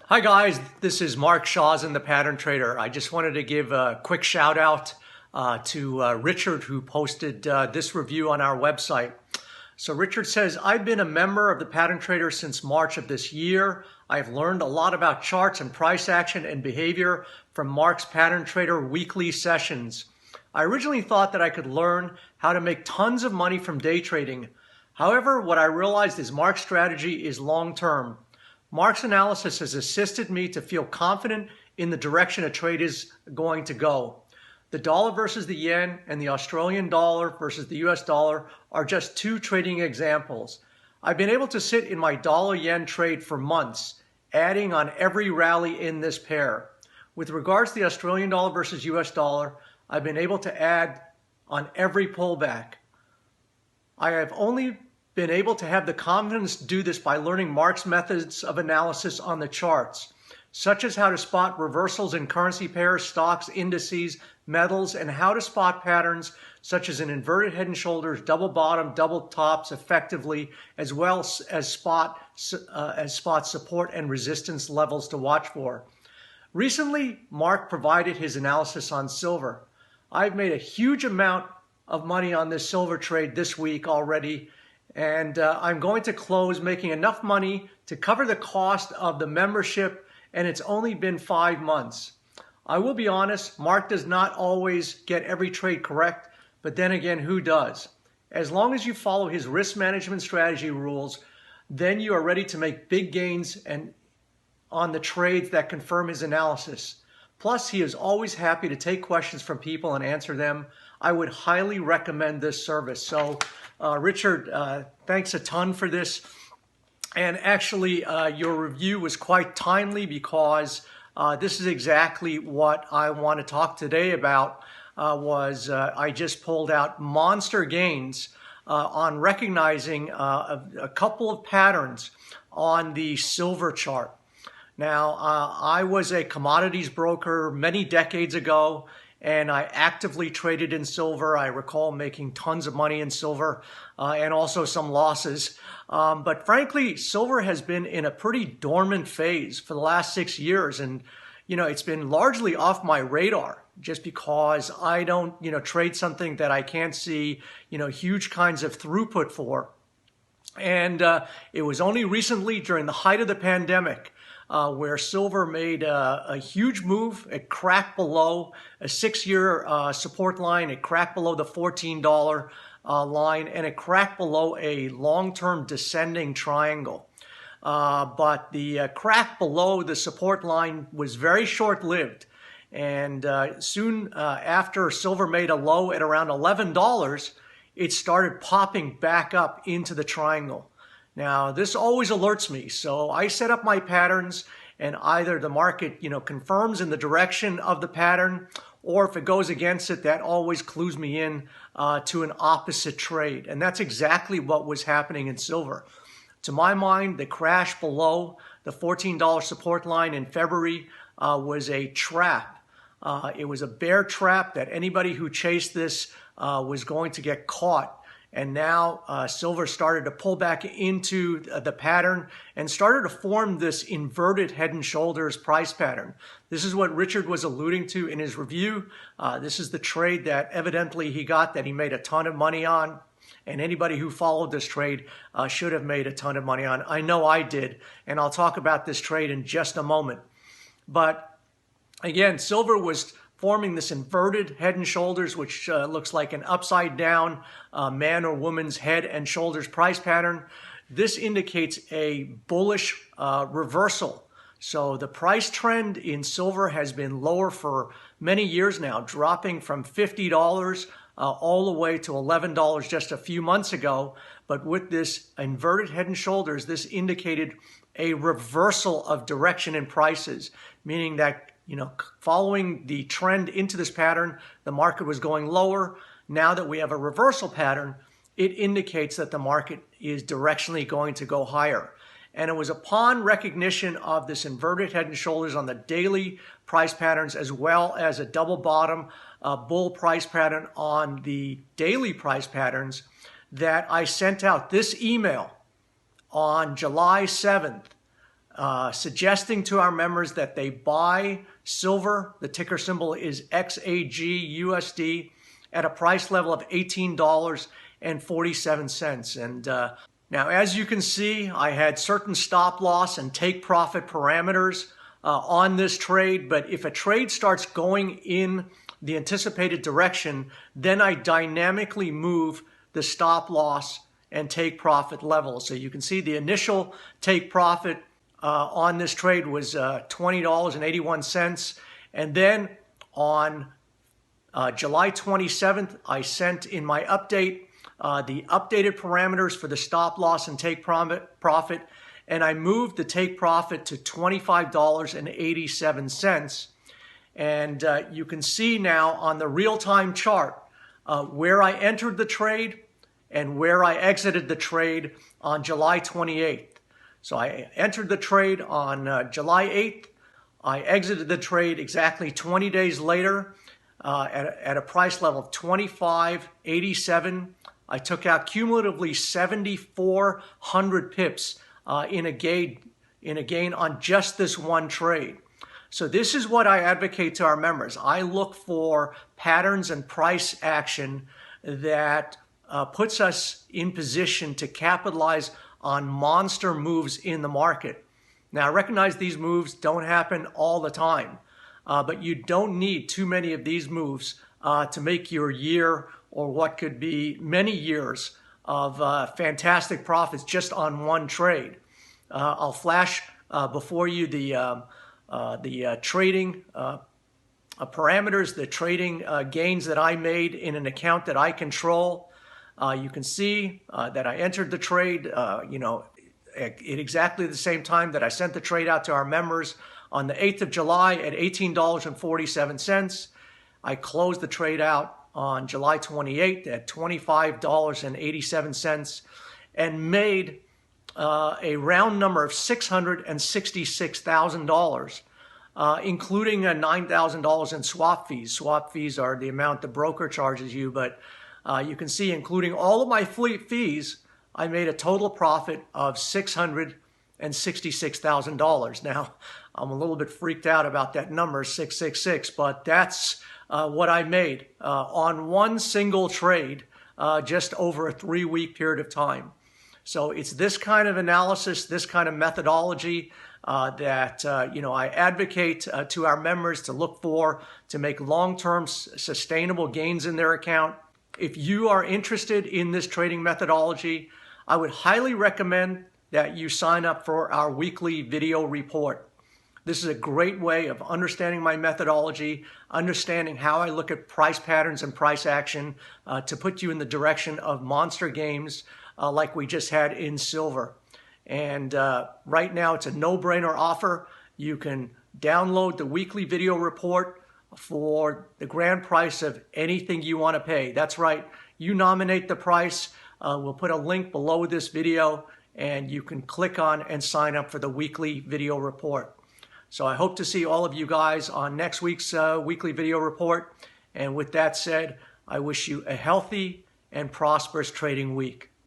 Hi guys, this is Mark Shawson, the Pattern Trader. I just wanted to give a quick shout out to Richard, who posted this review on our website. So Richard says, I've been a member of the Pattern Trader since March of this year. I've learned a lot about charts and price action and behavior from Mark's Pattern Trader weekly sessions. I originally thought that I could learn how to make tons of money from day trading. However, what I realized is Mark's strategy is long-term. Mark's analysis has assisted me to feel confident in the direction a trade is going to go. The dollar versus the yen and the Australian dollar versus the US dollar are just two trading examples. I've been able to sit in my dollar-yen trade for months, adding on every rally in this pair. With regards to the Australian dollar versus US dollar, I've been able to add on every pullback. I have only been able to have the confidence to do this by learning Mark's methods of analysis on the charts, such as how to spot reversals in currency pairs, stocks, indices, metals, and how to spot patterns such as an inverted head and shoulders, double bottom, double tops effectively, as well as spot support and resistance levels to watch for. Recently, Mark provided his analysis on silver. I've made a huge amount of money on this silver trade this week already, and I'm going to close making enough money to cover the cost of the membership, and it's only been 5 months. I will be honest, Mark does not always get every trade correct, but then again, who does? As long as you follow his risk management strategy rules, then you are ready to make big gains and on the trades that confirm his analysis. Plus, he is always happy to take questions from people and answer them. I would highly recommend this service. So, Richard, thanks a ton for this. And actually, your review was quite timely because this is exactly what I want to talk today about. I just pulled out monster gains on recognizing a couple of patterns on the silver chart. Now, I was a commodities broker many decades ago, and I actively traded in silver. I recall making tons of money in silver and also some losses. But frankly, silver has been in a pretty dormant phase for the last 6 years. And, it's been largely off my radar just because I don't, trade something that I can't see, huge kinds of throughput for. And it was only recently during the height of the pandemic where silver made a huge move. It cracked below a 6-year support line. It cracked below the $14 line, and it cracked below a long-term descending triangle. But the crack below the support line was very short-lived. And soon after silver made a low at around $11, it started popping back up into the triangle. Now, this always alerts me, so I set up my patterns, and either the market, confirms in the direction of the pattern, or if it goes against it, that always clues me in to an opposite trade. And that's exactly what was happening in silver. To my mind, the crash below the $14 support line in February was a trap. It was a bear trap that anybody who chased this was going to get caught. And now silver started to pull back into the pattern and started to form this inverted head and shoulders price pattern. This is what Richard was alluding to in his review. This is the trade that evidently he got, that he made a ton of money on. And anybody who followed this trade should have made a ton of money on. I know I did, and I'll talk about this trade in just a moment. But again, silver was forming this inverted head and shoulders, which looks like an upside down man or woman's head and shoulders price pattern. This indicates a bullish reversal. So the price trend in silver has been lower for many years now, dropping from $50 all the way to $11 just a few months ago. But with this inverted head and shoulders, this indicated a reversal of direction in prices, meaning that following the trend into this pattern, the market was going lower. Now that we have a reversal pattern, it indicates that the market is directionally going to go higher. And it was upon recognition of this inverted head and shoulders on the daily price patterns, as well as a double bottom bull price pattern on the daily price patterns, that I sent out this email on July 7th suggesting to our members that they buy silver. The ticker symbol is XAGUSD at a price level of $18.47. And now, as you can see, I had certain stop loss and take profit parameters on this trade, but if a trade starts going in the anticipated direction, then I dynamically move the stop loss and take profit levels. So you can see the initial take profit on this trade was $20.81. And then on July 27th, I sent in my update the updated parameters for the stop loss and take profit, and I moved the take profit to $25.87. And you can see now on the real-time chart where I entered the trade and where I exited the trade on July 28th. So I entered the trade on July 8th. I exited the trade exactly 20 days later at a price level of $25.87. I took out cumulatively 7,400 pips in a gain on just this one trade. So this is what I advocate to our members. I look for patterns and price action that puts us in position to capitalize on monster moves in the market. Now, I recognize these moves don't happen all the time, but you don't need too many of these moves to make your year or what could be many years of fantastic profits just on one trade. I'll flash before you the trading parameters, the trading gains that I made in an account that I control. You can see that I entered the trade, at exactly the same time that I sent the trade out to our members on the 8th of July at $18.47. I closed the trade out on July 28th at $25.87 and made a round number of $666,000, including $9,000 in swap fees. Swap fees are the amount the broker charges you, but you can see, including all of my fees, I made a total profit of $666,000. Now, I'm a little bit freaked out about that number, 666, but that's what I made on one single trade just over a 3-week period of time. So it's this kind of analysis, this kind of methodology that I advocate to our members to look for to make long-term sustainable gains in their account. If you are interested in this trading methodology, I would highly recommend that you sign up for our weekly video report. This is a great way of understanding my methodology, understanding how I look at price patterns and price action to put you in the direction of monster gains like we just had in silver. And right now it's a no-brainer offer. You can download the weekly video report for the grand price of anything you want to pay. That's right. You nominate the price. We'll put a link below this video and you can click on and sign up for the weekly video report. So I hope to see all of you guys on next week's weekly video report. And with that said, I wish you a healthy and prosperous trading week.